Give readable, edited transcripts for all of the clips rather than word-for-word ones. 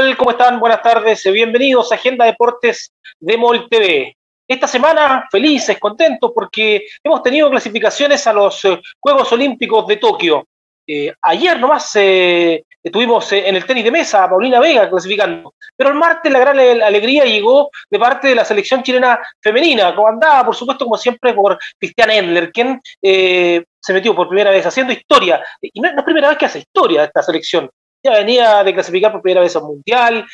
tal? ¿Cómo están? Buenas tardes. Bienvenidos a Agenda Deportes de MOL TV. Esta semana felices, contentos, porque hemos tenido clasificaciones a los Juegos Olímpicos de Tokio. Ayer nomás estuvimos en el tenis de mesa a Paulina Vega clasificando, pero el martes la gran alegría llegó de parte de la selección chilena femenina, comandada por supuesto como siempre por Christiane Endler, quien se metió por primera vez haciendo historia, y no es primera vez que hace historia esta selección. Ya venía de clasificar por primera vez a un mundial,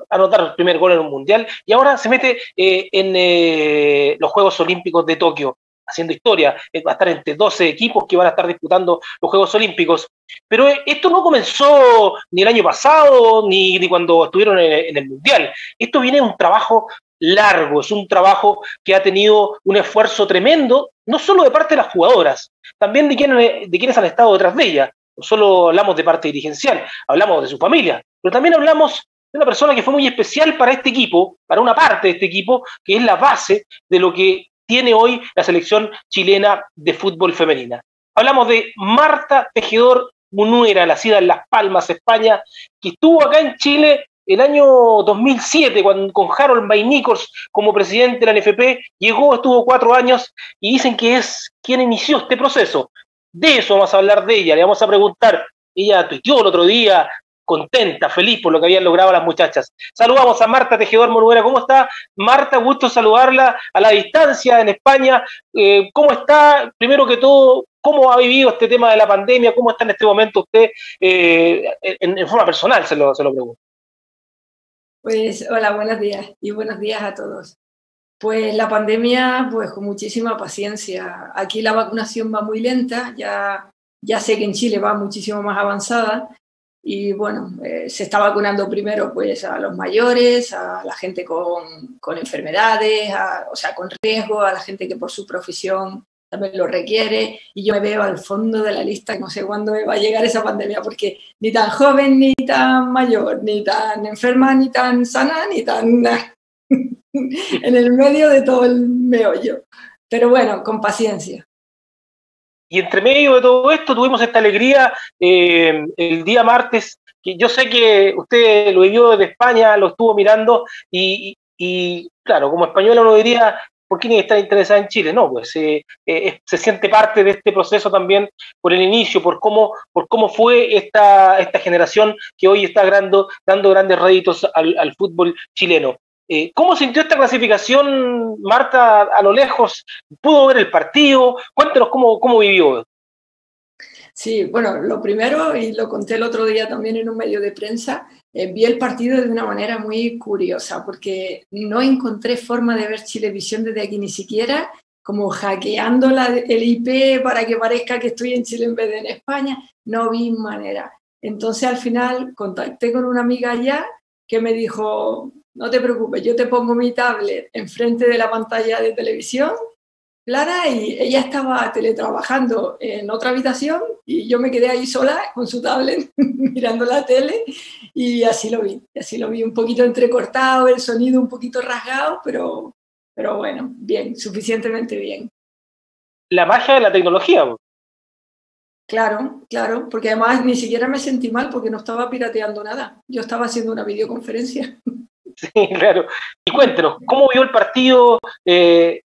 anotar el primer gol en un mundial, y ahora se mete en los Juegos Olímpicos de Tokio, haciendo historia. Va a estar entre 12 equipos que van a estar disputando los Juegos Olímpicos. Pero esto no comenzó ni el año pasado, ni cuando estuvieron en el mundial. Esto viene de un trabajo largo, es un trabajo que ha tenido un esfuerzo tremendo, no solo de parte de las jugadoras, también de quienes han estado detrás de ellas. No solo hablamos de parte dirigencial, hablamos de su familia, pero también hablamos de una persona que fue muy especial para este equipo, para una parte de este equipo, que es la base de lo que tiene hoy la selección chilena de fútbol femenina. Hablamos de Marta Tejedor Munuera, nacida en Las Palmas, España, que estuvo acá en Chile el año 2007, con Harold May Nichols como presidente de la NFP, llegó, estuvo 4 años, y dicen que es quien inició este proceso. De eso vamos a hablar de ella, le vamos a preguntar. Ella tuiteó el otro día, contenta, feliz por lo que habían logrado las muchachas. Saludamos a Marta Tejedor Monuera. ¿Cómo está? Marta, gusto saludarla a la distancia en España. ¿Cómo está? Primero que todo, ¿cómo ha vivido este tema de la pandemia? ¿Cómo está en este momento usted en forma personal? Se lo pregunto. Pues hola, buenos días y buenos días a todos. Pues la pandemia, pues con muchísima paciencia. Aquí la vacunación va muy lenta, ya sé que en Chile va muchísimo más avanzada y bueno, se está vacunando primero pues a los mayores, a la gente con enfermedades, o sea, con riesgo, a la gente que por su profesión también lo requiere, y yo me veo al fondo de la lista, no sé cuándo me va a llegar esa pandemia, porque ni tan joven, ni tan mayor, ni tan enferma, ni tan sana, ni tan... en el medio de todo el meollo. Pero bueno, con paciencia. Y entre medio de todo esto tuvimos esta alegría el día martes, que yo sé que usted lo vivió desde España, lo estuvo mirando, y claro, como española uno diría, ¿por qué ni estar interesada en Chile? No, pues se siente parte de este proceso también por el inicio, por cómo fue esta generación que hoy está dando grandes réditos al fútbol chileno. ¿Cómo sintió esta clasificación, Marta, a lo lejos? ¿Pudo ver el partido? Cuéntenos cómo vivió. Sí, bueno, lo primero, y lo conté el otro día también en un medio de prensa, vi el partido de una manera muy curiosa, porque no encontré forma de ver Chilevisión desde aquí, ni siquiera como hackeando el IP para que parezca que estoy en Chile en vez de en España, no vi manera. Entonces al final contacté con una amiga allá que me dijo: no te preocupes, yo te pongo mi tablet enfrente de la pantalla de televisión, Clara, y ella estaba teletrabajando en otra habitación y yo me quedé ahí sola con su tablet mirando la tele, y así lo vi un poquito entrecortado, el sonido un poquito rasgado, pero bueno, bien, suficientemente bien. La magia de la tecnología. Claro, porque además ni siquiera me sentí mal porque no estaba pirateando nada, yo estaba haciendo una videoconferencia. Sí, claro. Y cuéntenos, ¿cómo vio el partido?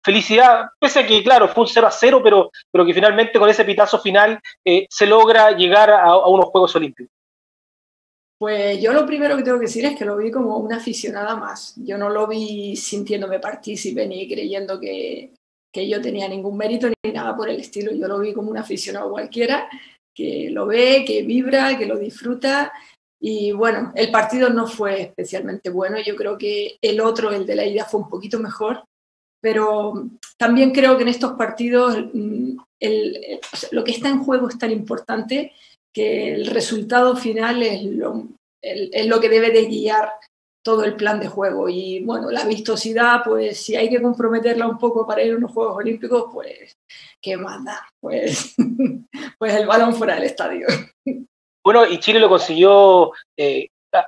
Felicidad, pese a que, claro, fue un 0-0, pero que finalmente con ese pitazo final se logra llegar a unos Juegos Olímpicos. Pues yo lo primero que tengo que decir es que lo vi como una aficionada más. Yo no lo vi sintiéndome partícipe ni creyendo que yo tenía ningún mérito ni nada por el estilo. Yo lo vi como un aficionado cualquiera que lo ve, que vibra, que lo disfruta. Y bueno, el partido no fue especialmente bueno. Yo creo que el de la ida, fue un poquito mejor. Pero también creo que en estos partidos lo que está en juego es tan importante que el resultado final es lo que debe de guiar todo el plan de juego. Y bueno, la vistosidad, pues si hay que comprometerla un poco para ir a unos Juegos Olímpicos, pues qué más da, pues el balón fuera del estadio. Bueno, y Chile lo consiguió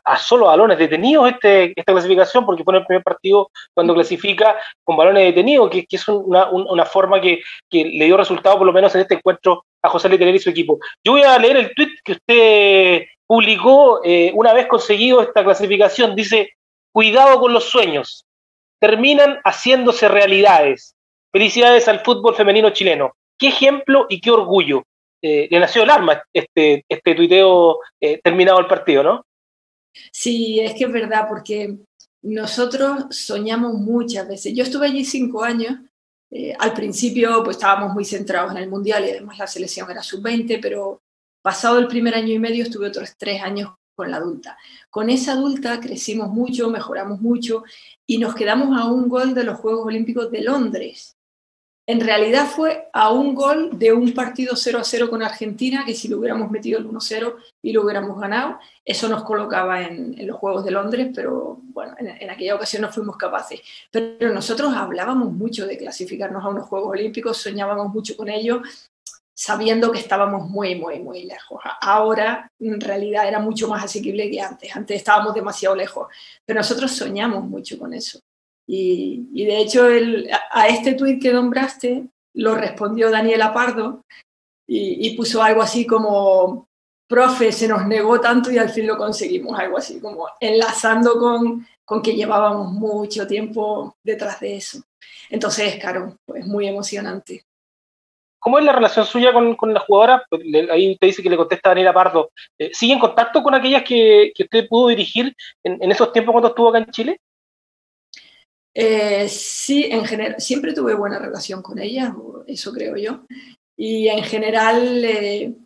a solo balones detenidos esta clasificación, porque fue en el primer partido cuando clasifica con balones detenidos, que es una forma que le dio resultado, por lo menos en este encuentro, a José Letelier y su equipo. Yo voy a leer el tuit que usted publicó, una vez conseguido esta clasificación, dice, cuidado con los sueños, terminan haciéndose realidades. Felicidades al fútbol femenino chileno. Qué ejemplo y qué orgullo. Le nació el arma este tuiteo terminado el partido, ¿no? Sí, es que es verdad, porque nosotros soñamos muchas veces. Yo estuve allí 5 años. Al principio pues estábamos muy centrados en el Mundial y además la selección era sub-20, pero pasado el primer año y medio estuve otros 3 años con la adulta. Con esa adulta crecimos mucho, mejoramos mucho y nos quedamos a un gol de los Juegos Olímpicos de Londres. En realidad fue a un gol de un partido 0-0 con Argentina, que si lo hubiéramos metido el 1-0 y lo hubiéramos ganado, eso nos colocaba en los Juegos de Londres, pero bueno, en aquella ocasión no fuimos capaces. Pero nosotros hablábamos mucho de clasificarnos a unos Juegos Olímpicos, soñábamos mucho con ello, sabiendo que estábamos muy, muy, muy lejos. Ahora, en realidad, era mucho más asequible que antes. Antes estábamos demasiado lejos, pero nosotros soñamos mucho con eso. Y de hecho, a este tuit que nombraste lo respondió Daniela Pardo y puso algo así como, profe, se nos negó tanto y al fin lo conseguimos, algo así, como enlazando con que llevábamos mucho tiempo detrás de eso. Entonces, claro, pues muy emocionante. ¿Cómo es la relación suya con la jugadora? Pues ahí usted dice que le contesta a Daniela Pardo. ¿Sigue en contacto con aquellas que usted pudo dirigir en esos tiempos cuando estuvo acá en Chile? Sí, en general, siempre tuve buena relación con ellas, eso creo yo. Y en general,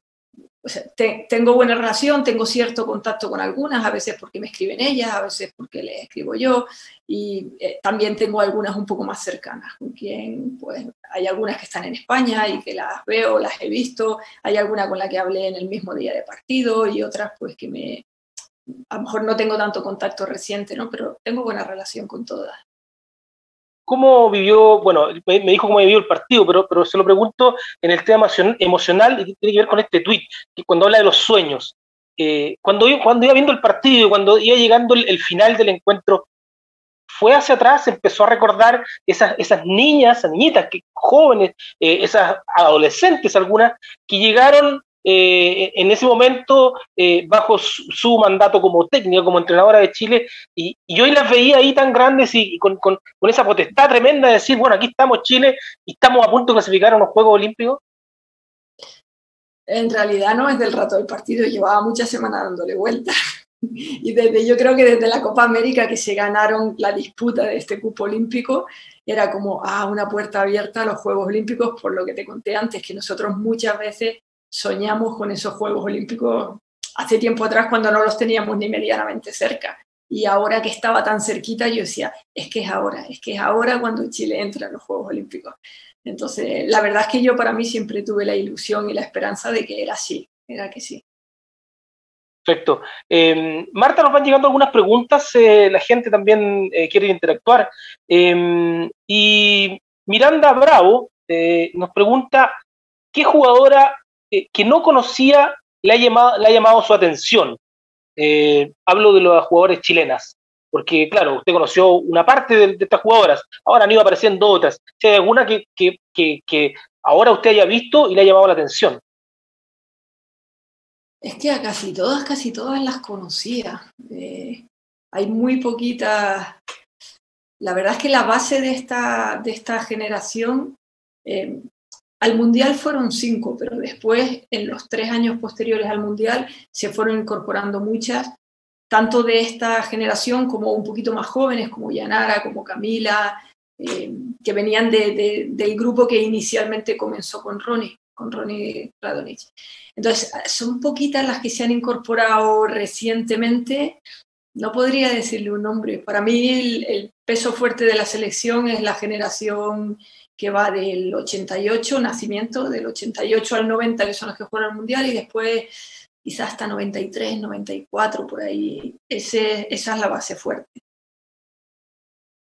o sea, tengo buena relación, tengo cierto contacto con algunas, a veces porque me escriben ellas, a veces porque les escribo yo, y también tengo algunas un poco más cercanas, con quien pues hay algunas que están en España y que las veo, las he visto, hay alguna con la que hablé en el mismo día de partido y otras pues que a lo mejor no tengo tanto contacto reciente, ¿no? Pero tengo buena relación con todas. ¿Cómo vivió, bueno, me dijo cómo vivió el partido, pero se lo pregunto en el tema emocional y tiene que ver con este tuit, que cuando habla de los sueños. Cuando iba viendo el partido y cuando iba llegando el final del encuentro, fue hacia atrás, empezó a recordar esas niñas, esas niñitas, jóvenes, esas adolescentes algunas, que llegaron en ese momento bajo su mandato como técnica, como entrenadora de Chile, y hoy las veía ahí tan grandes y con esa potestad tremenda de decir, bueno, aquí estamos Chile y estamos a punto de clasificar a unos Juegos Olímpicos. En realidad no es del rato del partido, llevaba muchas semanas dándole vueltas. Y yo creo que desde la Copa América que se ganaron la disputa de este cupo olímpico, era como una puerta abierta a los Juegos Olímpicos, por lo que te conté antes, que nosotros muchas veces soñamos con esos Juegos Olímpicos hace tiempo atrás cuando no los teníamos ni medianamente cerca. Y ahora que estaba tan cerquita, yo decía, es que es ahora cuando Chile entra en los Juegos Olímpicos. Entonces, la verdad es que yo para mí siempre tuve la ilusión y la esperanza de que era así, era que sí. Perfecto. Marta, nos van llegando algunas preguntas, la gente también quiere interactuar. Y Miranda Bravo nos pregunta, ¿qué jugadora que no conocía le ha llamado su atención? Hablo de las jugadoras chilenas, porque claro, usted conoció una parte de estas jugadoras, ahora han ido apareciendo otras. Si hay alguna que ahora usted haya visto y le ha llamado la atención. Es que a casi todas las conocía. Hay muy poquitas. La verdad es que la base de esta generación, al Mundial fueron 5, pero después, en los 3 años posteriores al Mundial, se fueron incorporando muchas, tanto de esta generación como un poquito más jóvenes, como Yanara, como Camila, que venían del grupo que inicialmente comenzó con Ronnie Radonich. Entonces, son poquitas las que se han incorporado recientemente. No podría decirle un nombre. Para mí el peso fuerte de la selección es la generación que va del 88, nacimiento, del 88 al 90, que son los que juegan el Mundial, y después quizás hasta 93, 94, por ahí. Esa es la base fuerte.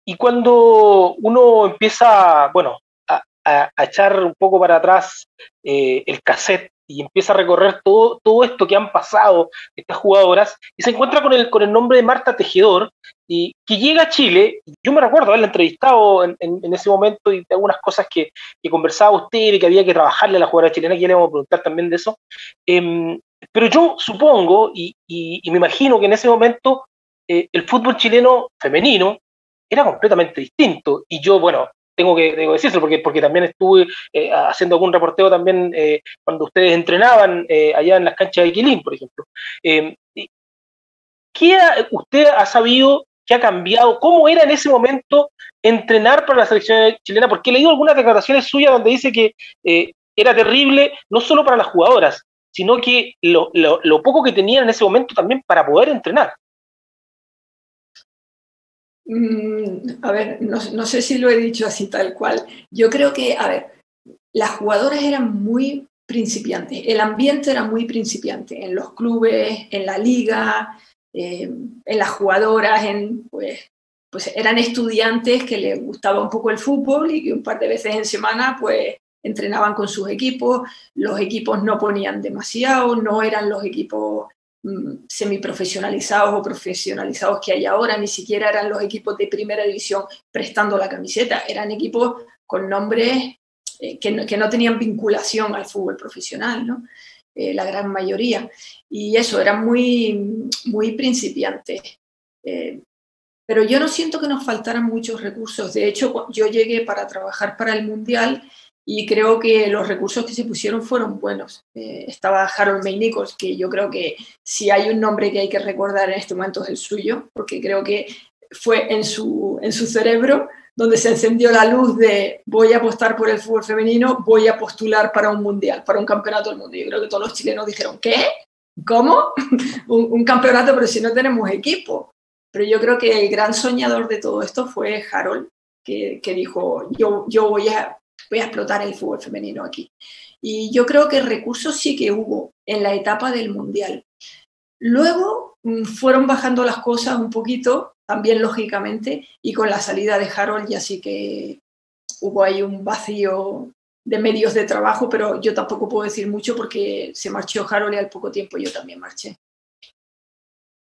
Y cuando uno empieza, bueno, a echar un poco para atrás el cassette y empieza a recorrer todo esto que han pasado estas jugadoras, y se encuentra con el nombre de Marta Tejedor, y que llega a Chile. Yo me recuerdo haberla entrevistado en ese momento y de algunas cosas que conversaba usted y que había que trabajarle a la jugadora chilena, que ya le vamos a preguntar también de eso. Pero yo supongo y me imagino que en ese momento el fútbol chileno femenino era completamente distinto. Y yo, bueno, tengo que decirlo porque también estuve haciendo algún reporteo también cuando ustedes entrenaban allá en las canchas de Quilín, por ejemplo. Eh, ¿Qué usted ha sabido que ha cambiado? ¿Cómo era en ese momento entrenar para la selección chilena? Porque he leído algunas declaraciones suyas donde dice que era terrible no solo para las jugadoras, sino que lo poco que tenían en ese momento también para poder entrenar. A ver, no sé si lo he dicho así tal cual. Yo creo que, a ver, las jugadoras eran muy principiantes, el ambiente era muy principiante en los clubes, en la liga, en las jugadoras, pues eran estudiantes que les gustaba un poco el fútbol y que un par de veces en semana pues entrenaban con sus equipos, los equipos no ponían demasiado, no eran los equipos semiprofesionalizados o profesionalizados que hay ahora, ni siquiera eran los equipos de primera división prestando la camiseta, eran equipos con nombres que no tenían vinculación al fútbol profesional, ¿no? La gran mayoría. Y eso, eran muy principiantes. Pero yo no siento que nos faltaran muchos recursos. De hecho, yo llegué para trabajar para el Mundial y creo que los recursos que se pusieron fueron buenos. Estaba Harold May Nichols, que yo creo que si hay un nombre que hay que recordar en este momento es el suyo, porque creo que fue en su cerebro donde se encendió la luz de voy a apostar por el fútbol femenino, voy a postular para un mundial, para un campeonato del mundo. Yo creo que todos los chilenos dijeron, ¿qué? ¿Cómo? un campeonato, pero si no tenemos equipo. Pero yo creo que el gran soñador de todo esto fue Harold, que dijo, yo voy a explotar el fútbol femenino aquí. Y yo creo que recursos sí que hubo en la etapa del mundial. Luego fueron bajando las cosas un poquito, también lógicamente, y con la salida de Harold ya sí que hubo ahí un vacío de medios de trabajo, pero yo tampoco puedo decir mucho porque se marchó Harold y al poco tiempo yo también marché.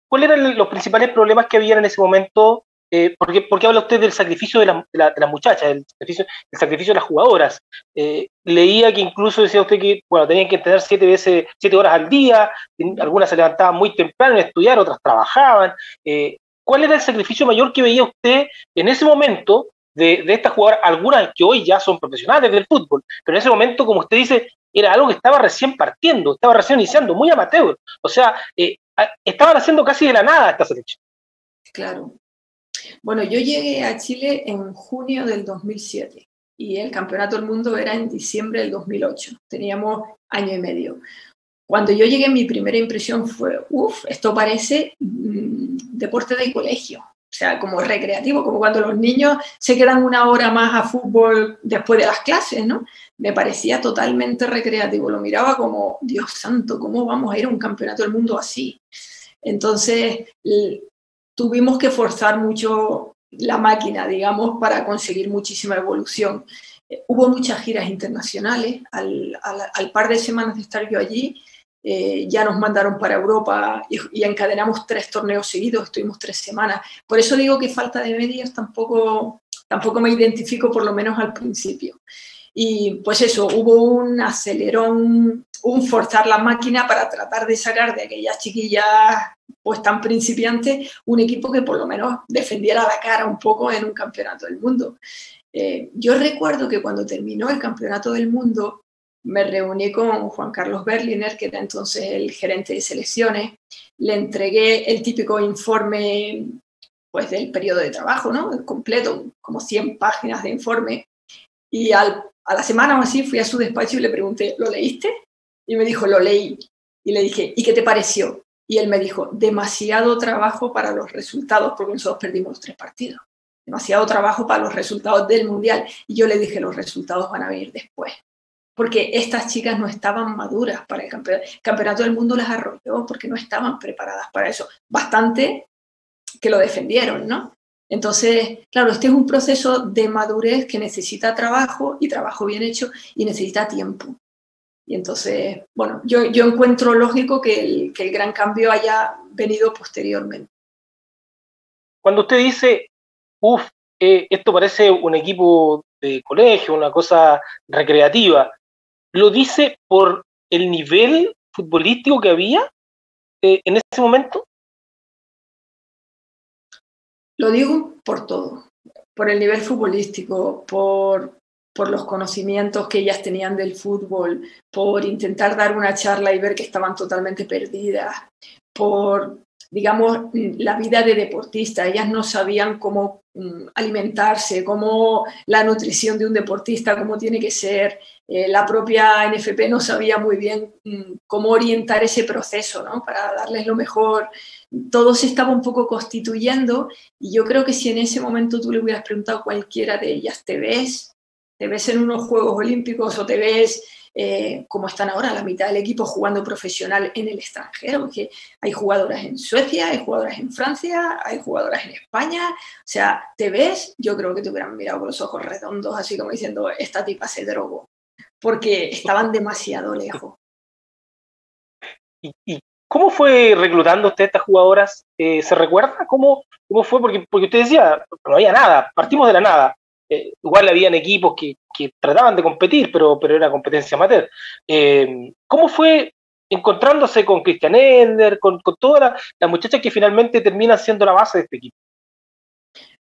¿Cuáles eran los principales problemas que había en ese momento? Porque habla usted del sacrificio de las muchachas, el sacrificio de las jugadoras. Leía que incluso decía usted que bueno, tenían que entrenar 7 horas al día, algunas se levantaban muy temprano a estudiar, otras trabajaban. ¿Cuál era el sacrificio mayor que veía usted en ese momento de estas jugadoras, algunas que hoy ya son profesionales del fútbol, pero en ese momento, como usted dice, era algo que estaba recién partiendo, estaba recién iniciando, muy amateur? O sea, estaban haciendo casi de la nada esta selección. Claro. Bueno, yo llegué a Chile en junio del 2007 y el Campeonato del Mundo era en diciembre del 2008. Teníamos año y medio. Cuando yo llegué, mi primera impresión fue, esto parece deporte de colegio. O sea, como recreativo, como cuando los niños se quedan una hora más a fútbol después de las clases, ¿no? Me parecía totalmente recreativo. Lo miraba como, Dios santo, ¿cómo vamos a ir a un campeonato del mundo así? Entonces, tuvimos que forzar mucho la máquina, digamos, para conseguir muchísima evolución. Hubo muchas giras internacionales. Al par de semanas de estar yo allí, ya nos mandaron para Europa y encadenamos 3 torneos seguidos, estuvimos 3 semanas. Por eso digo que falta de medios tampoco me identifico, por lo menos al principio. Y pues eso, hubo un acelerón, un forzar la máquina para tratar de sacar de aquellas chiquillas pues tan principiantes un equipo que por lo menos defendiera la cara un poco en un campeonato del mundo. Yo recuerdo que cuando terminó el campeonato del mundo me reuní con Juan Carlos Berliner, que era entonces el gerente de selecciones, le entregué el típico informe pues del periodo de trabajo, ¿no? El completo, como 100 páginas de informe, y a la semana o así fui a su despacho y le pregunté, ¿lo leíste? Y me dijo, lo leí. Y le dije, ¿y qué te pareció? Y él me dijo, demasiado trabajo para los resultados, porque nosotros perdimos 3 partidos. Demasiado trabajo para los resultados del Mundial. Y yo le dije, los resultados van a venir después. Porque estas chicas no estaban maduras para el campeonato. El campeonato del mundo las arrolló porque no estaban preparadas para eso. Bastante que lo defendieron, ¿no? Entonces, claro, este es un proceso de madurez que necesita trabajo y trabajo bien hecho y necesita tiempo. Y entonces, bueno, yo encuentro lógico que el gran cambio haya venido posteriormente. Cuando usted dice, esto parece un equipo de colegio, una cosa recreativa, ¿lo dice por el nivel futbolístico que había en ese momento? Lo digo por todo, por el nivel futbolístico, por los conocimientos que ellas tenían del fútbol, por intentar dar una charla y ver que estaban totalmente perdidas, por, digamos, la vida de deportista. Ellas no sabían cómo alimentarse, cómo la nutrición de un deportista, cómo tiene que ser. La propia NFP no sabía muy bien cómo orientar ese proceso, ¿no? Para darles lo mejor. Todo se estaba un poco constituyendo y yo creo que si en ese momento tú le hubieras preguntado a cualquiera de ellas, ¿te ves en unos Juegos Olímpicos o te ves como están ahora la mitad del equipo jugando profesional en el extranjero? Que hay jugadoras en Suecia, hay jugadoras en Francia, hay jugadoras en España. O sea, ¿te ves? Yo creo que te hubieran mirado con los ojos redondos, así como diciendo, esta tipa se drogó, porque estaban demasiado lejos. ¿Y cómo fue reclutando usted a estas jugadoras? ¿Se recuerda cómo fue? Porque usted decía, no había nada, partimos de la nada. Igual habían equipos que trataban de competir, pero era competencia amateur. ¿Cómo fue encontrándose con Christian Ender, con todas las muchachas que finalmente terminan siendo la base de este equipo?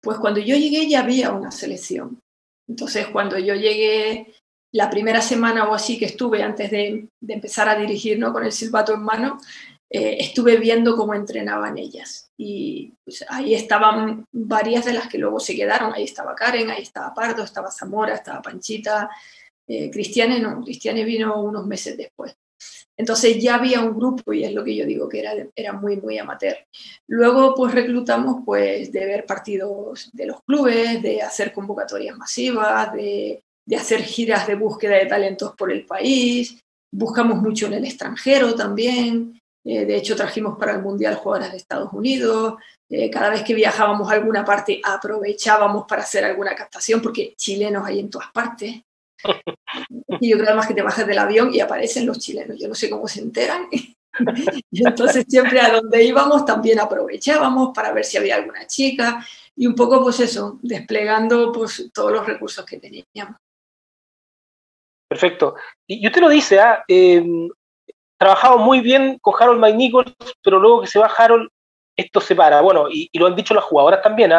Pues cuando yo llegué ya había una selección. Entonces cuando yo llegué, la primera semana o así que estuve antes de empezar a dirigir, ¿no? Con el silbato en mano, estuve viendo cómo entrenaban ellas. Y pues, ahí estaban varias de las que luego se quedaron. Ahí estaba Karen, ahí estaba Pardo, estaba Zamora, estaba Panchita. Cristiane no, Cristiane vino unos meses después. Entonces ya había un grupo y es lo que yo digo, que era muy, muy amateur. Luego pues reclutamos pues de ver partidos de los clubes, de hacer convocatorias masivas, de hacer giras de búsqueda de talentos por el país. Buscamos mucho en el extranjero también. De hecho trajimos para el Mundial jugadoras de Estados Unidos. Cada vez que viajábamos a alguna parte aprovechábamos para hacer alguna captación, porque chilenos hay en todas partes. Y yo creo además que te bajas del avión y aparecen los chilenos. Yo no sé cómo se enteran. Y entonces siempre a donde íbamos también aprovechábamos para ver si había alguna chica y un poco pues eso, desplegando pues todos los recursos que teníamos. Perfecto. Y usted lo dice, trabajado muy bien con Harold McNichols, pero luego que se va Harold, esto se para. Bueno, y lo han dicho las jugadoras también,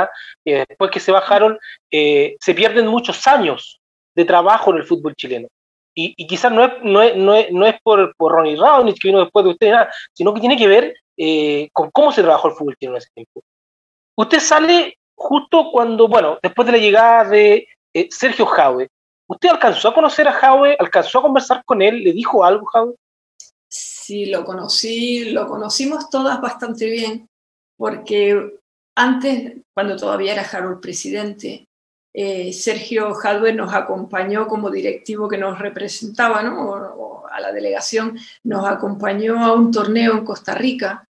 después que se va Harold, se pierden muchos años de trabajo en el fútbol chileno. Y quizás no es por Ronnie Raonic, que vino después de usted, nada, sino que tiene que ver con cómo se trabajó el fútbol chileno en ese tiempo. Usted sale justo cuando, bueno, después de la llegada de Sergio Jadue. ¿Usted alcanzó a conocer a Jadue? ¿Alcanzó a conversar con él? ¿Le dijo algo Jadue? Sí, lo conocimos todas bastante bien, porque antes, cuando todavía era Harold presidente, Sergio Jadue nos acompañó como directivo que nos representaba, ¿no? o a la delegación, nos acompañó a un torneo en Costa Rica,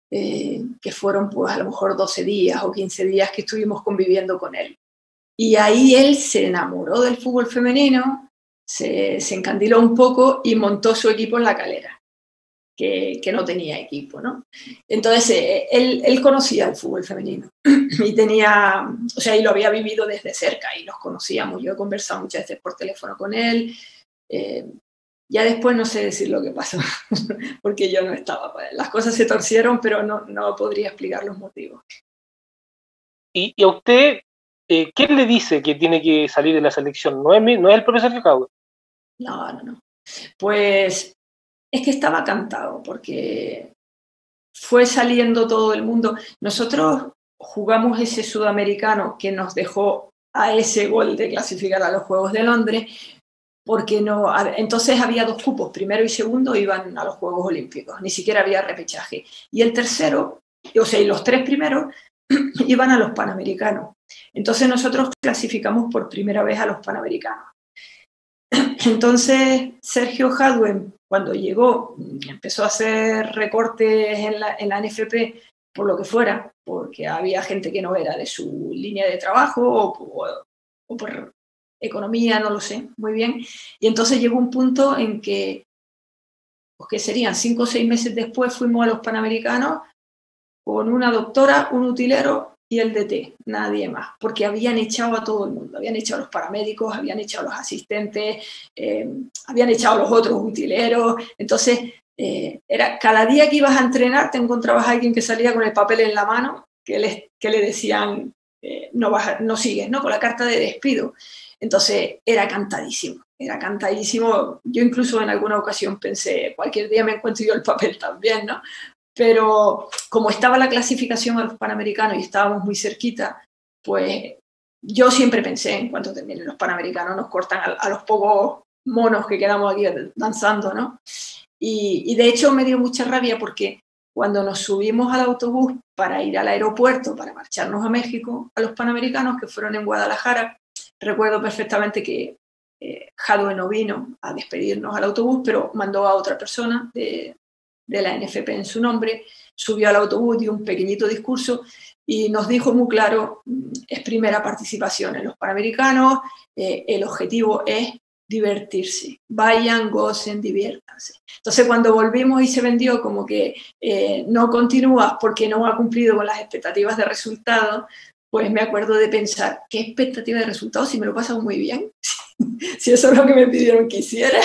que fueron pues a lo mejor 12 días o 15 días que estuvimos conviviendo con él. Y ahí él se enamoró del fútbol femenino, se encandiló un poco y montó su equipo en La Calera, que no tenía equipo, ¿no? Entonces, él conocía el fútbol femenino y tenía, o sea, y lo había vivido desde cerca y nos conocíamos. Yo he conversado muchas veces por teléfono con él. Ya después no sé decir lo que pasó, porque yo no estaba. Las cosas se torcieron, pero no podría explicar los motivos. ¿Y a usted, quién le dice que tiene que salir de la selección? ¿No es el propio Sergio Jadue? No. Pues es que estaba cantado, porque fue saliendo todo el mundo. Nosotros jugamos ese sudamericano que nos dejó a ese gol de clasificar a los Juegos de Londres, porque no, entonces había 2 cupos, primero y segundo iban a los Juegos Olímpicos, ni siquiera había repechaje. Y el tercero, o sea, y los 3 primeros iban a los Panamericanos. Entonces nosotros clasificamos por primera vez a los Panamericanos. Entonces Sergio Jadue, cuando llegó, empezó a hacer recortes en la NFP por lo que fuera, porque había gente que no era de su línea de trabajo o por economía, no lo sé muy bien. Y entonces llegó un punto en que, pues que serían 5 o 6 meses después, fuimos a los Panamericanos con una doctora, un utilero y el DT, nadie más, porque habían echado a todo el mundo, habían echado a los paramédicos, habían echado a los asistentes, habían echado a los otros utileros. Entonces era cada día que ibas a entrenar te encontrabas a alguien que salía con el papel en la mano que le decían no sigues, ¿no? Con la carta de despido. Entonces era cantadísimo, era cantadísimo. Yo incluso en alguna ocasión pensé, cualquier día me encuentro yo el papel también, ¿no? Pero como estaba la clasificación a los Panamericanos y estábamos muy cerquita, pues yo siempre pensé, en cuanto terminen los Panamericanos, nos cortan a los pocos monos que quedamos aquí danzando, ¿no? Y de hecho me dio mucha rabia porque cuando nos subimos al autobús para ir al aeropuerto, para marcharnos a México, a los Panamericanos, que fueron en Guadalajara, recuerdo perfectamente que Jadwe no vino a despedirnos al autobús, pero mandó a otra persona de la NFP en su nombre, subió al autobús, dio un pequeñito discurso y nos dijo muy claro, es primera participación en los Panamericanos, el objetivo es divertirse, vayan, gocen, diviértanse. Entonces cuando volvimos y se vendió como que no continúas porque no ha cumplido con las expectativas de resultado, pues me acuerdo de pensar, ¿qué expectativa de resultado si me lo he pasado muy bien? Si eso es lo que me pidieron que hiciera.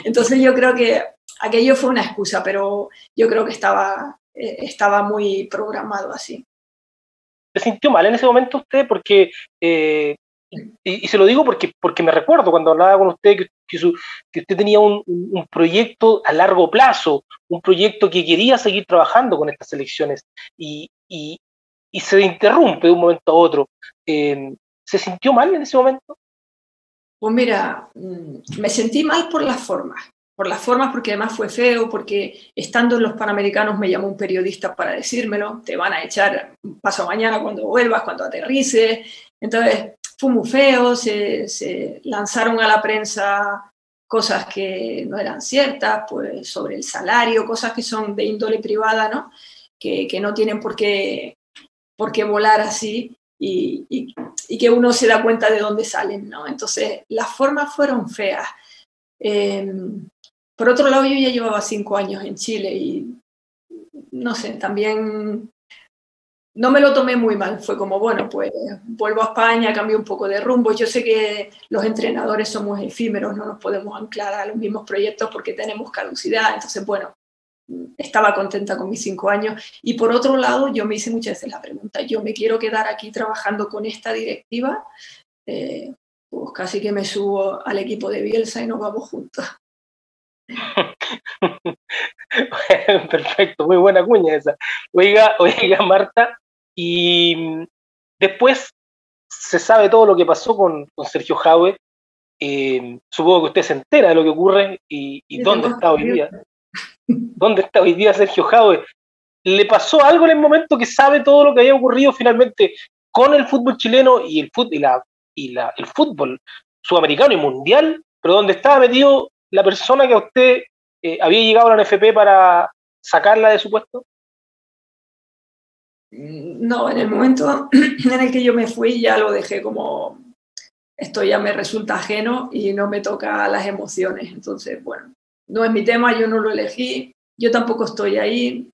Entonces yo creo que aquello fue una excusa, pero yo creo que estaba muy programado así. ¿Se sintió mal en ese momento usted? Porque, y se lo digo porque me recuerdo cuando hablaba con usted que usted tenía un proyecto a largo plazo, un proyecto que quería seguir trabajando con estas elecciones y se interrumpe de un momento a otro. ¿Se sintió mal en ese momento? Pues mira, me sentí mal por las formas porque además fue feo, porque estando en los Panamericanos me llamó un periodista para decírmelo, te van a echar paso mañana cuando vuelvas, cuando aterrices. Entonces fue muy feo, se lanzaron a la prensa cosas que no eran ciertas, pues sobre el salario, cosas que son de índole privada, ¿no? Que no tienen por qué volar así. Y que uno se da cuenta de dónde salen, ¿no? Entonces, las formas fueron feas. Por otro lado, yo ya llevaba 5 años en Chile y, no sé, también no me lo tomé muy mal. Fue como, bueno, pues vuelvo a España, cambio un poco de rumbo. Yo sé que los entrenadores somos efímeros, no nos podemos anclar a los mismos proyectos porque tenemos caducidad. Entonces, bueno, estaba contenta con mis 5 años. Y por otro lado, yo me hice muchas veces la pregunta, ¿yo me quiero quedar aquí trabajando con esta directiva? Pues casi que me subo al equipo de Bielsa y nos vamos juntos. Perfecto, muy buena cuña esa. Oiga, Marta, y después se sabe todo lo que pasó con Sergio Jadwe. Supongo que usted se entera de lo que ocurre y dónde está hoy día. ¿Dónde está hoy día Sergio Jadwe? ¿Le pasó algo en el momento que sabe todo lo que había ocurrido finalmente con el fútbol chileno y el fútbol sudamericano y mundial? Pero ¿dónde estaba metido la persona que a usted había llegado a la NFP para sacarla de su puesto? No, en el momento en el que yo me fui ya lo dejé como, esto ya me resulta ajeno y no me toca las emociones. Entonces, bueno, no es mi tema, yo no lo elegí, yo tampoco estoy ahí,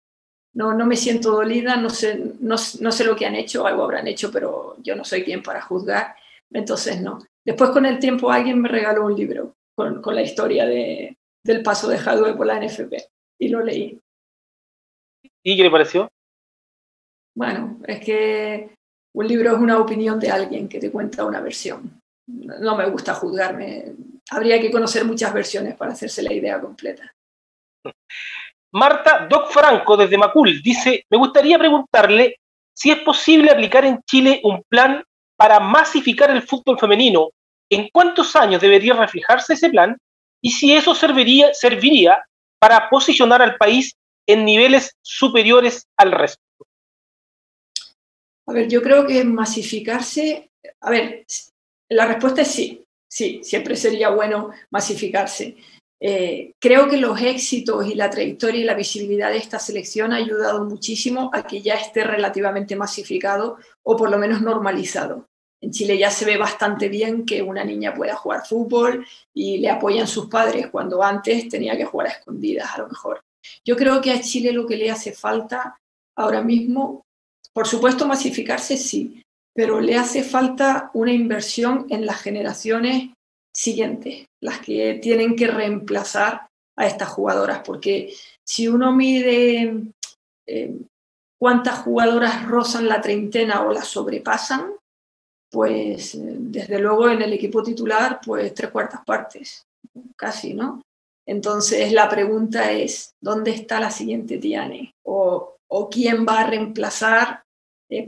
no me siento dolida, no sé lo que han hecho, algo habrán hecho, pero yo no soy quien para juzgar, entonces no. Después con el tiempo alguien me regaló un libro con la historia del paso de Jadwe por la NFP y lo leí. ¿Y qué le pareció? Bueno, es que un libro es una opinión de alguien que te cuenta una versión. No me gusta juzgarme. Habría que conocer muchas versiones para hacerse la idea completa. Marta Doc Franco, desde Macul, dice, me gustaría preguntarle si es posible aplicar en Chile un plan para masificar el fútbol femenino. ¿En cuántos años debería reflejarse ese plan? Y si eso serviría para posicionar al país en niveles superiores al resto. A ver, yo creo que masificarse, a ver, la respuesta es sí, siempre sería bueno masificarse. Creo que los éxitos y la trayectoria y la visibilidad de esta selección ha ayudado muchísimo a que ya esté relativamente masificado o por lo menos normalizado. En Chile ya se ve bastante bien que una niña pueda jugar fútbol y le apoyan sus padres cuando antes tenía que jugar a escondidas a lo mejor. Yo creo que a Chile lo que le hace falta ahora mismo, por supuesto masificarse sí, pero le hace falta una inversión en las generaciones siguientes, las que tienen que reemplazar a estas jugadoras, porque si uno mide cuántas jugadoras rozan la treintena o la sobrepasan, pues desde luego en el equipo titular, pues 3/4 partes, casi, ¿no? Entonces la pregunta es, ¿dónde está la siguiente Tiane? ¿O quién va a reemplazar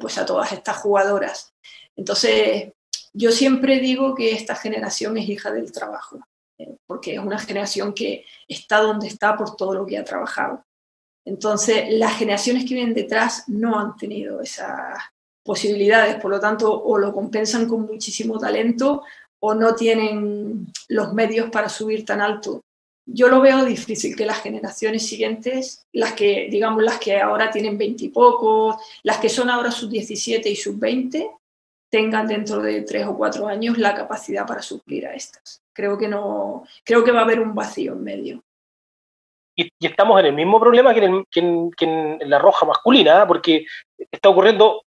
pues a todas estas jugadoras? Entonces yo siempre digo que esta generación es hija del trabajo, porque es una generación que está donde está por todo lo que ha trabajado. Entonces las generaciones que vienen detrás no han tenido esas posibilidades, por lo tanto o lo compensan con muchísimo talento o no tienen los medios para subir tan alto. Yo lo veo difícil que las generaciones siguientes, las que ahora tienen 20 y pocos, las que son ahora sub-17 y sub-20, tengan dentro de 3 o 4 años la capacidad para suplir a estas. Creo que va a haber un vacío en medio. Y estamos en el mismo problema que en la roja masculina, porque está ocurriendo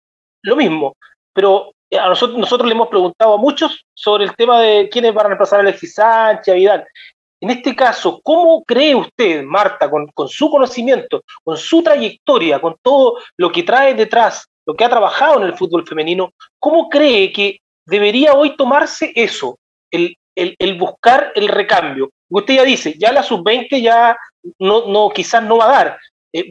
lo mismo, pero a nosotros le hemos preguntado a muchos sobre el tema de quiénes van a reemplazar a Alexis Sánchez, a Vidal. En este caso, ¿cómo cree usted, Marta, con su conocimiento, con su trayectoria, con todo lo que trae detrás, lo que ha trabajado en el fútbol femenino, cómo cree que debería hoy tomarse eso, el buscar el recambio? Usted ya dice, ya la sub-20 ya quizás no va a dar,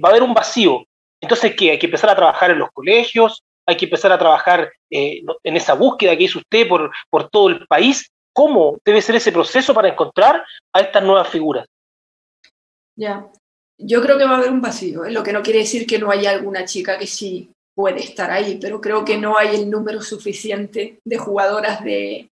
va a haber un vacío. Entonces, ¿qué? Hay que empezar a trabajar en los colegios, hay que empezar a trabajar en esa búsqueda que hizo usted por todo el país. ¿Cómo debe ser ese proceso para encontrar a estas nuevas figuras? Ya, yo creo que va a haber un vacío, lo que no quiere decir que no haya alguna chica que sí puede estar ahí, pero creo que no hay el número suficiente de jugadoras de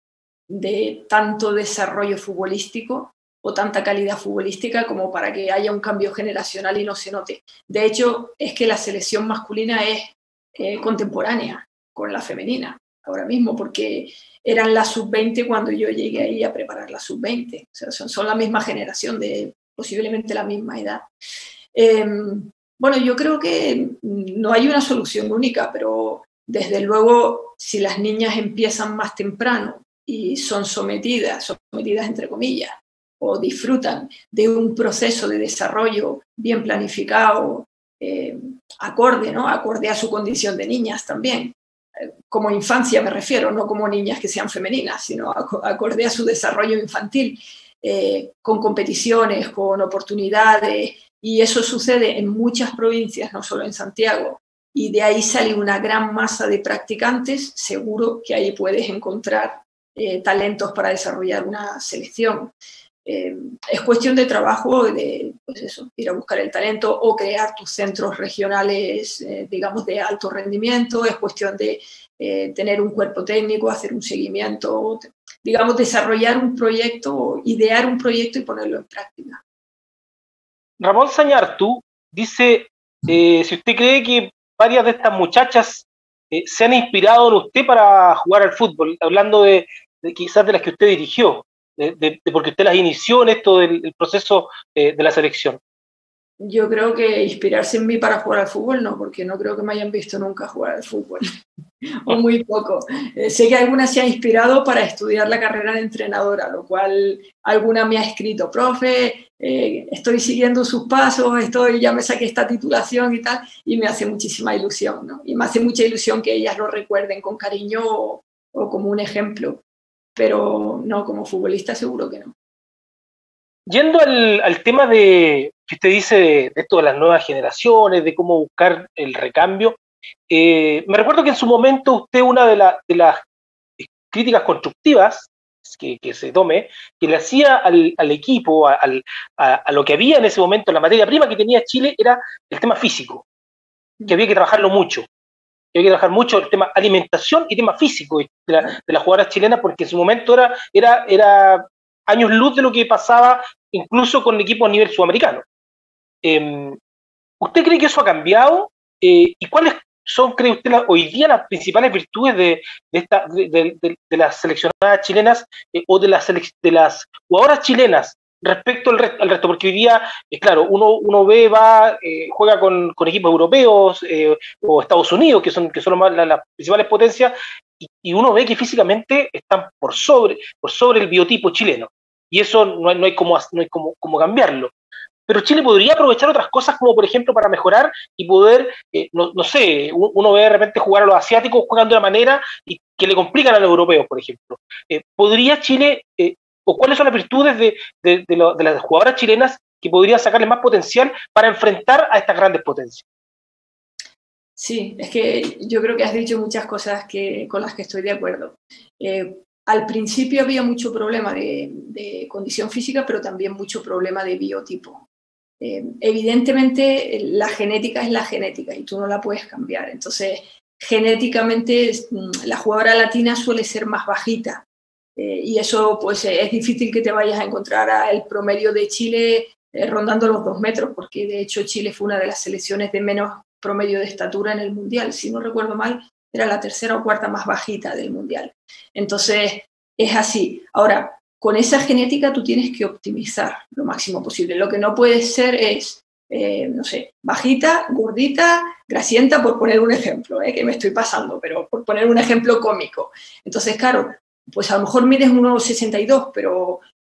tanto desarrollo futbolístico o tanta calidad futbolística como para que haya un cambio generacional y no se note. De hecho, es que la selección masculina es contemporánea con la femenina ahora mismo, porque eran la sub-20 cuando yo llegué ahí a preparar la sub-20. O sea, son la misma generación, de posiblemente la misma edad. Bueno, yo creo que no hay una solución única, pero desde luego si las niñas empiezan más temprano y son sometidas entre comillas, o disfrutan de un proceso de desarrollo bien planificado, acorde, ¿no? Acorde a su condición de niñas también. Como infancia me refiero, no como niñas que sean femeninas, sino acorde a su desarrollo infantil, con competiciones, con oportunidades, y eso sucede en muchas provincias, no solo en Santiago, y de ahí sale una gran masa de practicantes. Seguro que ahí puedes encontrar talentos para desarrollar una selección. Es cuestión de trabajo, pues eso, ir a buscar el talento o crear tus centros regionales, digamos, de alto rendimiento. Es cuestión de tener un cuerpo técnico, hacer un seguimiento, digamos, desarrollar un proyecto, idear un proyecto y ponerlo en práctica. Ramón Sañartu dice, si usted cree que varias de estas muchachas se han inspirado en usted para jugar al fútbol, hablando de quizás de las que usted dirigió, porque usted las inició en esto del proceso de la selección. Yo creo que inspirarse en mí para jugar al fútbol no, porque no creo que me hayan visto nunca jugar al fútbol, o muy poco. Sé que alguna se ha inspirado para estudiar la carrera de entrenadora, lo cual alguna me ha escrito, profe, estoy siguiendo sus pasos, ya me saqué esta titulación y tal, y me hace muchísima ilusión, ¿no? Y me hace mucha ilusión que ellas lo recuerden con cariño o como un ejemplo, pero no, como futbolista seguro que no. Yendo al tema que usted dice de esto de las nuevas generaciones, de cómo buscar el recambio, me recuerdo que en su momento usted, una de las críticas constructivas que se tome, que le hacía al equipo, a lo que había en ese momento, la materia prima que tenía Chile, era el tema físico, que había que trabajarlo mucho. Que había que trabajar mucho el tema alimentación y tema físico de las jugadoras chilenas, porque en su momento era años luz de lo que pasaba incluso con equipos a nivel sudamericano. ¿Usted cree que eso ha cambiado? ¿Y cuáles son, cree usted, hoy día las principales virtudes de las seleccionadas chilenas o de las jugadoras chilenas respecto al resto? Porque hoy día, claro, uno ve, juega con equipos europeos o Estados Unidos, que son las principales potencias, y uno ve que físicamente están por sobre el biotipo chileno. y eso no hay cómo cambiarlo. Pero Chile podría aprovechar otras cosas como, por ejemplo, para mejorar y poder, no sé, uno ve de repente jugar a los asiáticos jugando de una manera y que le complican a los europeos, por ejemplo. ¿Podría Chile, o cuáles son las virtudes de las jugadoras chilenas que podrían sacarle más potencial para enfrentar a estas grandes potencias? Sí, es que yo creo que has dicho muchas cosas con las que estoy de acuerdo. Al principio había mucho problema de condición física, pero también mucho problema de biotipo. Evidentemente la genética es la genética y tú no la puedes cambiar. Entonces, genéticamente la jugadora latina suele ser más bajita y eso pues es difícil que te vayas a encontrar al promedio de Chile rondando los 2 metros, porque de hecho Chile fue una de las selecciones de menos promedio de estatura en el Mundial. Si no recuerdo mal, era la tercera o cuarta más bajita del Mundial. Entonces, es así. Ahora, con esa genética tú tienes que optimizar lo máximo posible. Lo que no puede ser es, no sé, bajita, gordita, grasienta, por poner un ejemplo, que me estoy pasando, pero por poner un ejemplo cómico. Entonces, claro, pues a lo mejor mides 1,62,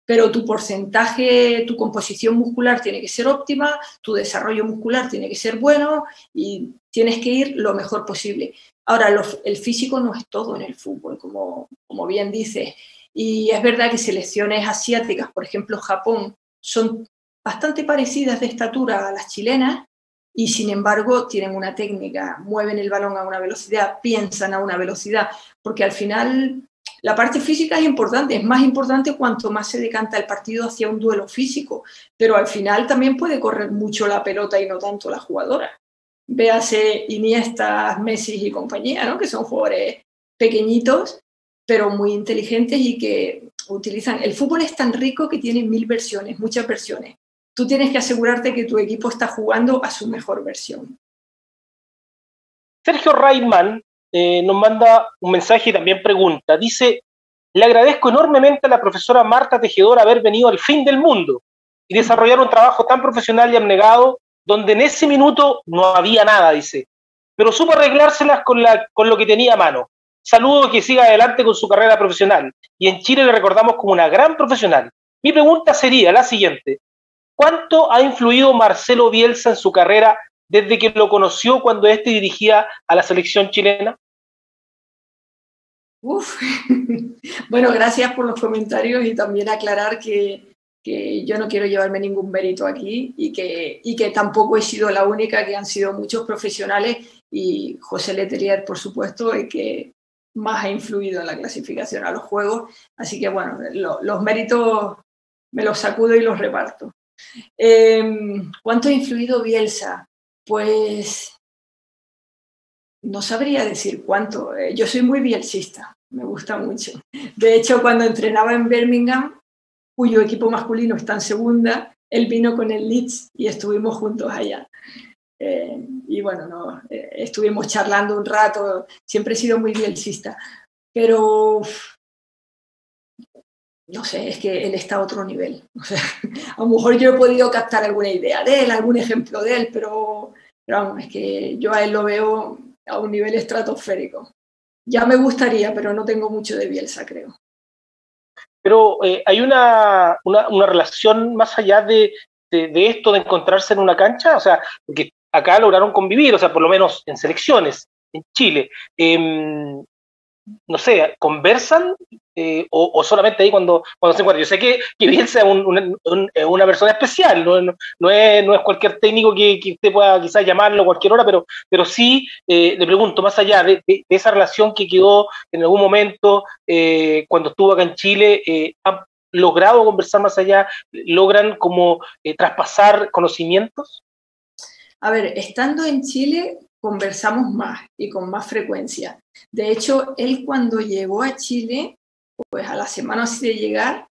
pero tu porcentaje, tu composición muscular tiene que ser óptima, tu desarrollo muscular tiene que ser bueno y tienes que ir lo mejor posible. Ahora, el físico no es todo en el fútbol, como bien dices. Y es verdad que selecciones asiáticas, por ejemplo Japón, son bastante parecidas de estatura a las chilenas y sin embargo tienen una técnica, mueven el balón a una velocidad, piensan a una velocidad, porque al final la parte física es importante, es más importante cuanto más se decanta el partido hacia un duelo físico, pero al final también puede correr mucho la pelota y no tanto la jugadora. Véase Iniesta, Messi y compañía, ¿no? Que son jugadores pequeñitos, pero muy inteligentes y que utilizan... El fútbol es tan rico que tiene 1000 versiones, muchas versiones. Tú tienes que asegurarte que tu equipo está jugando a su mejor versión. Sergio Reitman nos manda un mensaje y también pregunta. Dice, le agradezco enormemente a la profesora Marta Tejedor haber venido al fin del mundo y desarrollar un trabajo tan profesional y abnegado donde en ese minuto no había nada, dice, pero supo arreglárselas con lo que tenía a mano. Saludo, que siga adelante con su carrera profesional y en Chile le recordamos como una gran profesional. Mi pregunta sería la siguiente, ¿cuánto ha influido Marcelo Bielsa en su carrera desde que lo conoció cuando éste dirigía a la selección chilena? Uf. Bueno, gracias por los comentarios y también aclarar que yo no quiero llevarme ningún mérito aquí y que tampoco he sido la única, que han sido muchos profesionales y José Letelier, por supuesto, el que más ha influido en la clasificación a los Juegos. Así que, bueno, los méritos me los sacudo y los reparto. ¿Cuánto ha influido Bielsa? Pues no sabría decir cuánto. Yo soy muy bielsista, me gusta mucho. De hecho, cuando entrenaba en Birmingham, cuyo equipo masculino está en segunda, él vino con el Leeds y estuvimos juntos allá. Y bueno, estuvimos charlando un rato, siempre he sido muy bielsista, pero no sé, es que él está a otro nivel. O sea, a lo mejor yo he podido captar alguna idea de él, algún ejemplo de él, pero vamos, es que yo a él lo veo a un nivel estratosférico. Ya me gustaría, pero no tengo mucho de Bielsa, creo. Pero hay una relación más allá de esto de encontrarse en una cancha, o sea, porque acá lograron convivir, o sea, por lo menos en selecciones, en Chile. No sé, ¿conversan o solamente ahí cuando se encuentran? Yo sé que Bielsa es una persona especial, no es cualquier técnico que usted pueda quizás llamarlo a cualquier hora, pero sí le pregunto, más allá de esa relación que quedó en algún momento cuando estuvo acá en Chile, ¿han logrado conversar más allá? ¿Logran como traspasar conocimientos? A ver, estando en Chile conversamos más y con más frecuencia. De hecho, él cuando llegó a Chile, pues a la semana así de llegar,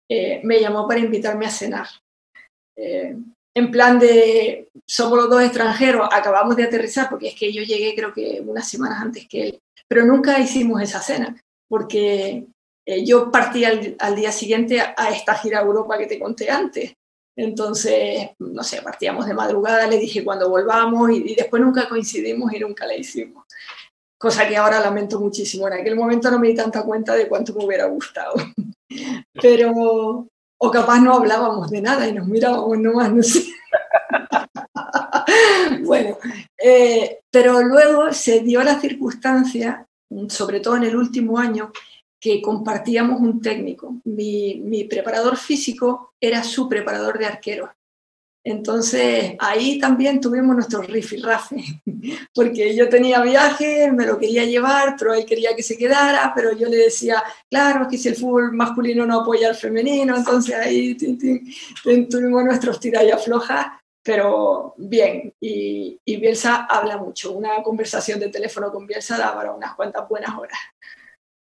me llamó para invitarme a cenar. En plan de, somos los dos extranjeros, acabamos de aterrizar, porque es que yo llegué creo que unas semanas antes que él, pero nunca hicimos esa cena, porque yo partí al día siguiente a esta gira a Europa que te conté antes. Entonces, no sé, partíamos de madrugada, le dije cuando volvamos y después nunca coincidimos y nunca la hicimos. Cosa que ahora lamento muchísimo. En aquel momento no me di tanta cuenta de cuánto me hubiera gustado. o capaz no hablábamos de nada y nos mirábamos nomás, no sé. Bueno, pero luego se dio la circunstancia, sobre todo en el último año, que compartíamos un técnico. Mi preparador físico era su preparador de arqueros. Entonces ahí también tuvimos nuestro rifirrafe, porque yo tenía viaje, me lo quería llevar, pero él quería que se quedara, pero yo le decía, claro, es que si el fútbol masculino no apoya al femenino, entonces ahí tuvimos nuestros tira y afloja, pero bien, y Bielsa habla mucho, una conversación de teléfono con Bielsa da para unas cuantas buenas horas,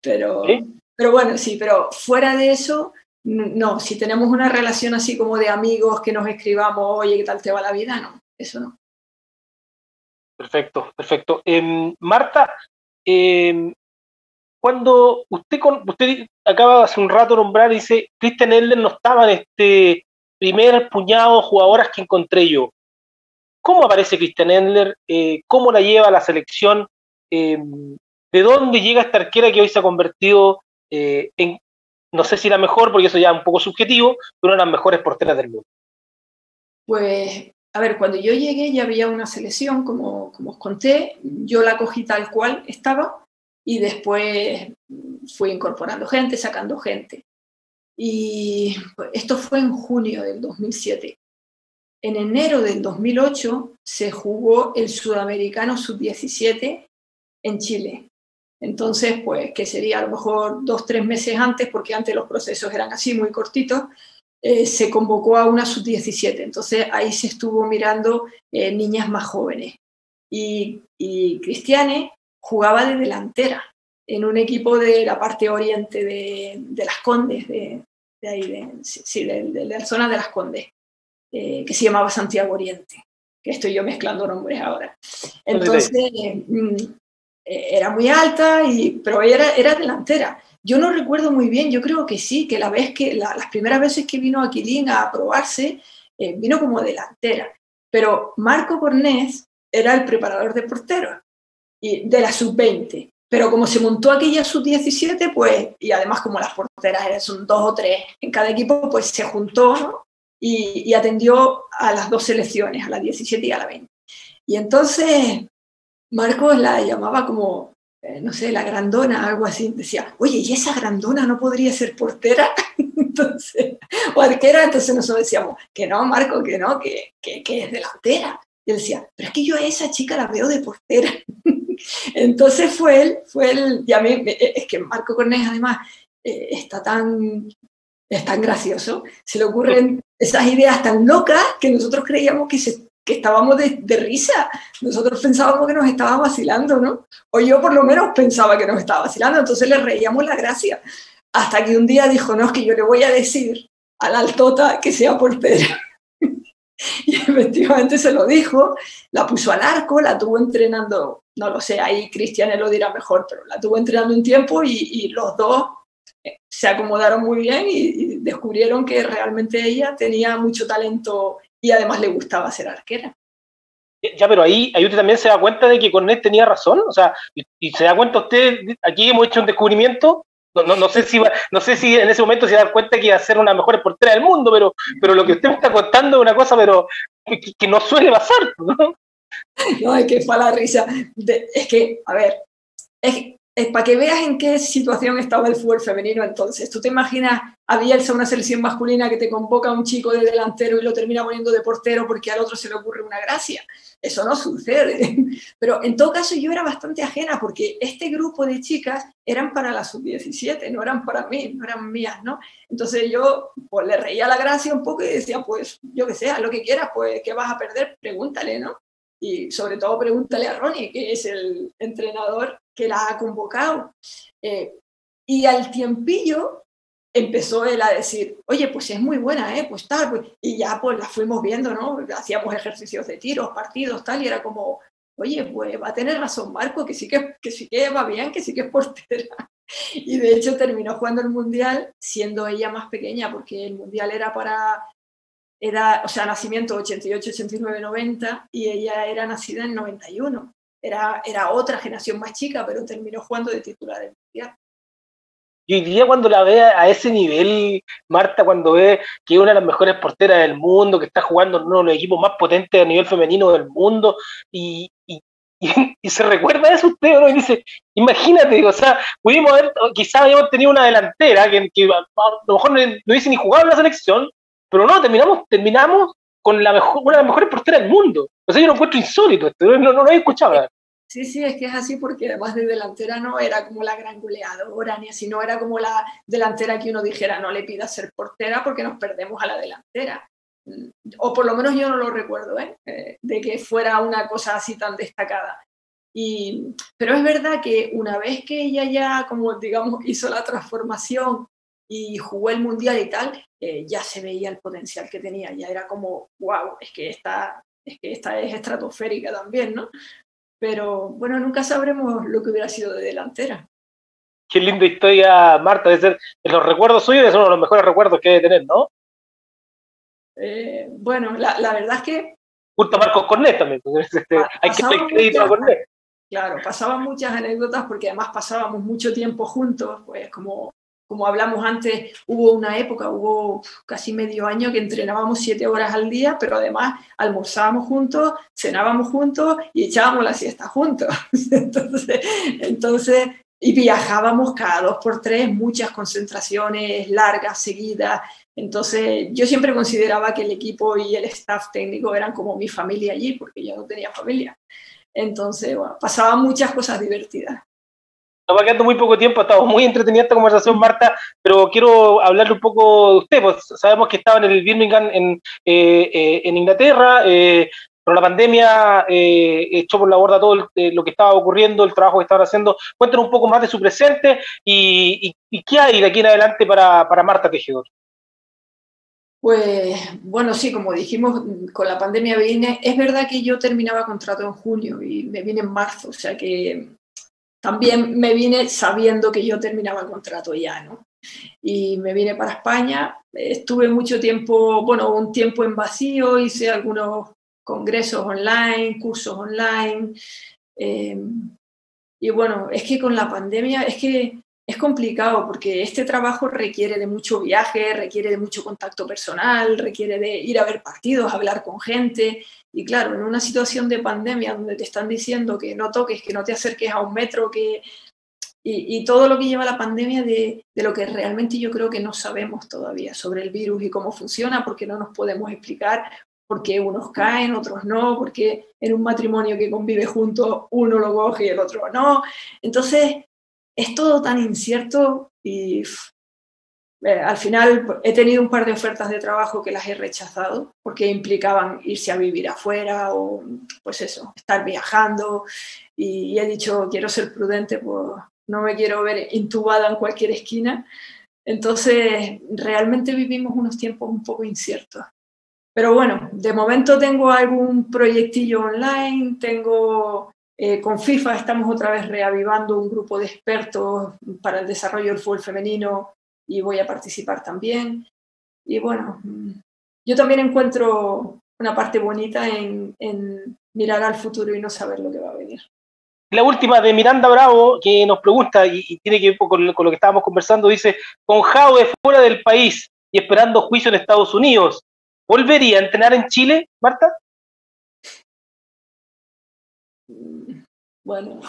pero, ¿Sí? pero bueno, sí, pero fuera de eso... No, si tenemos una relación así como de amigos que nos escribamos, oye, ¿qué tal te va la vida? No, eso no. Perfecto, perfecto. Marta, eh, cuando usted acaba hace un rato de nombrar, dice, Christian Elder no estaba en este primer puñado de jugadoras que encontré yo. ¿Cómo aparece Christian Endler? ¿Cómo la lleva a la selección? ¿De dónde llega esta arquera que hoy se ha convertido en, no sé si la mejor, porque eso ya es un poco subjetivo, pero una de las mejores porteras del mundo? Pues, a ver, cuando yo llegué ya había una selección, como os conté, yo la cogí tal cual estaba y después fui incorporando gente, sacando gente. Y pues, esto fue en junio del 2007. En enero del 2008 se jugó el Sudamericano Sub-17 en Chile. Entonces, pues, que sería a lo mejor 2 o 3 meses antes, porque antes los procesos eran así, muy cortitos, se convocó a una sub-17. Entonces, ahí se estuvo mirando niñas más jóvenes. Y Cristiane jugaba de delantera en un equipo de la parte oriente de Las Condes, de ahí, sí, de la zona de Las Condes, que se llamaba Santiago Oriente, que estoy yo mezclando nombres ahora. Entonces, era muy alta, pero era delantera. Yo no recuerdo muy bien, yo creo que sí, que las primeras veces que vino Aquilín a probarse, vino como delantera. Pero Marco Cornés era el preparador de porteros de la sub-20. Pero como se montó aquella sub-17, pues, y además como las porteras son 2 o 3 en cada equipo, pues se juntó, ¿no? Y atendió a las dos selecciones, a la 17 y a la 20. Y entonces Marcos la llamaba como, no sé, la grandona, algo así. Decía, oye, ¿y esa grandona no podría ser portera? Entonces, o arquera. Entonces nosotros decíamos, que no, Marco, que no, que es delantera. Y él decía, pero es que yo a esa chica la veo de portera. Entonces fue él, y a mí, es que Marco Cornés además es tan gracioso, se le ocurren esas ideas tan locas que nosotros creíamos que estábamos de risa. Nosotros pensábamos que nos estaba vacilando, ¿no? O yo por lo menos pensaba que nos estaba vacilando, entonces le reíamos la gracia. Hasta que un día dijo, no, es que yo le voy a decir a la altota que sea portera. Y efectivamente se lo dijo, la puso al arco, la tuvo entrenando, no lo sé, ahí Cristian lo dirá mejor, pero la tuvo entrenando un tiempo y los dos se acomodaron muy bien y descubrieron que realmente ella tenía mucho talento y además le gustaba ser arquera. Ya, pero ahí usted también se da cuenta de que Cornet tenía razón, o sea, y se da cuenta usted, aquí hemos hecho un descubrimiento, no sé si en ese momento se da cuenta que iba a ser una mejor portera del mundo, pero lo que usted me está contando es una cosa, pero que no suele pasar, ¿no? No, es que fue a la risa. Es que, a ver, es para que veas en qué situación estaba el fútbol femenino entonces. ¿Tú te imaginas a Bielsa, una selección masculina, que te convoca a un chico de delantero y lo termina poniendo de portero porque al otro se le ocurre una gracia? Eso no sucede. Pero en todo caso yo era bastante ajena porque este grupo de chicas eran para la sub-17, no eran para mí, no eran mías, ¿no? Entonces yo pues le reía la gracia un poco y decía, pues yo que sé, haz lo que quieras, pues ¿qué vas a perder? Pregúntale, ¿no? Y sobre todo pregúntale a Ronnie, que es el entrenador que la ha convocado. Y al tiempillo empezó él a decir, oye, pues es muy buena, pues tal, pues, y ya pues la fuimos viendo, ¿no? Hacíamos ejercicios de tiros, partidos, tal, y era como, oye, pues va a tener razón Marco, que sí que va bien, que sí que es portera. Y de hecho terminó jugando el Mundial siendo ella más pequeña, porque el Mundial o sea, nacimiento 88, 89, 90, y ella era nacida en 91. Era otra generación más chica, pero terminó jugando de titular en el Mundial. Y hoy día cuando la ve a ese nivel, Marta, cuando ve que es una de las mejores porteras del mundo, que está jugando en uno de los equipos más potentes a nivel femenino del mundo, y se recuerda eso usted, ¿no? Y dice, imagínate, o sea, pudimos haber, quizás habíamos tenido una delantera que a lo mejor no hubiese ni jugado en la selección, pero no, terminamos con una de las mejores porteras del mundo. O sea, yo lo encuentro insólito, esto, no lo he escuchado. Sí, sí, es que es así porque además de delantera no era como la gran goleadora, ni así, no era como la delantera que uno dijera no le pida ser portera porque nos perdemos a la delantera. O por lo menos yo no lo recuerdo, de que fuera una cosa así tan destacada. Pero es verdad que una vez que ella ya, como digamos, hizo la transformación y jugó el Mundial y tal, ya se veía el potencial que tenía, ya era como, wow, es que esta es estratosférica también, ¿no? Pero bueno, nunca sabremos lo que hubiera sido de delantera. Qué linda historia, Marta, de ser, en los recuerdos suyos es uno de los mejores recuerdos que debe tener, ¿no? Bueno, la verdad es que... Junto a Marcos Cornet también, hay que dar crédito a Cornet. Claro, pasaban muchas anécdotas porque además pasábamos mucho tiempo juntos, pues como hablamos antes, hubo casi medio año que entrenábamos 7 horas al día, pero además almorzábamos juntos, cenábamos juntos y echábamos la siesta juntos. entonces, y viajábamos cada 2 por 3, muchas concentraciones largas, seguidas. Entonces, yo siempre consideraba que el equipo y el staff técnico eran como mi familia allí, porque yo no tenía familia. Entonces, bueno, pasaban muchas cosas divertidas. Nos va quedando muy poco tiempo, ha estado muy entretenida esta conversación, Marta, pero quiero hablarle un poco de usted, pues sabemos que estaba en el Birmingham en Inglaterra, pero la pandemia echó por la borda todo lo que estaba ocurriendo, el trabajo que estaban haciendo. Cuéntanos un poco más de su presente y qué hay de aquí en adelante para Marta Tejedor. Pues bueno, sí, como dijimos, con la pandemia vine, es verdad que yo terminaba contrato en junio y me vine en marzo, o sea que también me vine sabiendo que yo terminaba el contrato ya, ¿no? Y me vine para España, estuve mucho tiempo, bueno, un tiempo en vacío, hice algunos congresos online, cursos online, y bueno, es que con la pandemia, es que es complicado porque este trabajo requiere de mucho viaje, requiere de mucho contacto personal, requiere de ir a ver partidos, hablar con gente. Y claro, en una situación de pandemia donde te están diciendo que no toques, que no te acerques a un metro, y todo lo que lleva la pandemia de lo que realmente yo creo que no sabemos todavía sobre el virus y cómo funciona, porque no nos podemos explicar por qué unos caen, otros no, porque en un matrimonio que convive juntos uno lo coge y el otro no. Entonces, es todo tan incierto y al final he tenido un par de ofertas de trabajo que las he rechazado porque implicaban irse a vivir afuera o, pues eso, estar viajando, y he dicho, quiero ser prudente, pues no me quiero ver intubada en cualquier esquina. Entonces, realmente vivimos unos tiempos un poco inciertos. Pero bueno, de momento tengo algún proyectillo online, con FIFA estamos otra vez reavivando un grupo de expertos para el desarrollo del fútbol femenino y voy a participar también. Y bueno, yo también encuentro una parte bonita en mirar al futuro y no saber lo que va a venir. La última de Miranda Bravo, que nos pregunta, y tiene que ver con lo que estábamos conversando, dice, con Jaude fuera del país y esperando juicio en Estados Unidos, ¿volvería a entrenar en Chile, Marta? Bueno,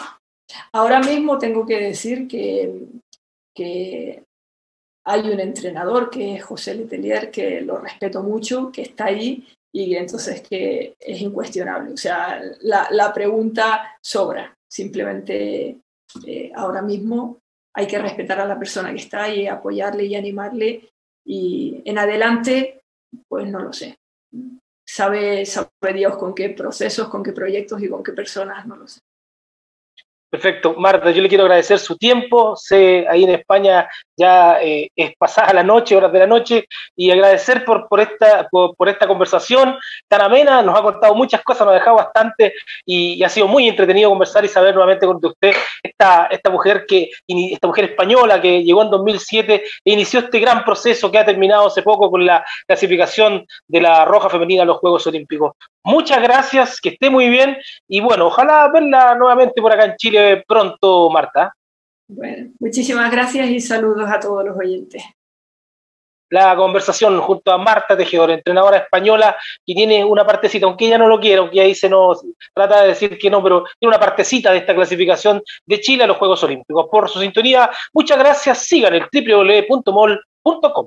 ahora mismo tengo que decir que hay un entrenador que es José Letelier, que lo respeto mucho, que está ahí y entonces que es incuestionable. O sea, la pregunta sobra. Simplemente ahora mismo hay que respetar a la persona que está y apoyarle y animarle. Y en adelante, pues no lo sé. Sabe Dios con qué procesos, con qué proyectos y con qué personas, no lo sé. Perfecto, Marta, yo le quiero agradecer su tiempo, sé ahí en España ya es pasada la noche, horas de la noche, y agradecer por esta conversación tan amena, nos ha contado muchas cosas, nos ha dejado bastante y ha sido muy entretenido conversar y saber nuevamente con usted esta mujer española que llegó en 2007 e inició este gran proceso que ha terminado hace poco con la clasificación de la Roja Femenina a los Juegos Olímpicos. Muchas gracias, que esté muy bien y bueno, ojalá verla nuevamente por acá en Chile pronto, Marta. Bueno, muchísimas gracias y saludos a todos los oyentes. La conversación junto a Marta Tejedor, entrenadora española, que tiene una partecita, aunque ella no lo quiera, aunque ella dice no, trata de decir que no, pero tiene una partecita de esta clasificación de Chile a los Juegos Olímpicos. Por su sintonía, muchas gracias, sigan el www.mol.com.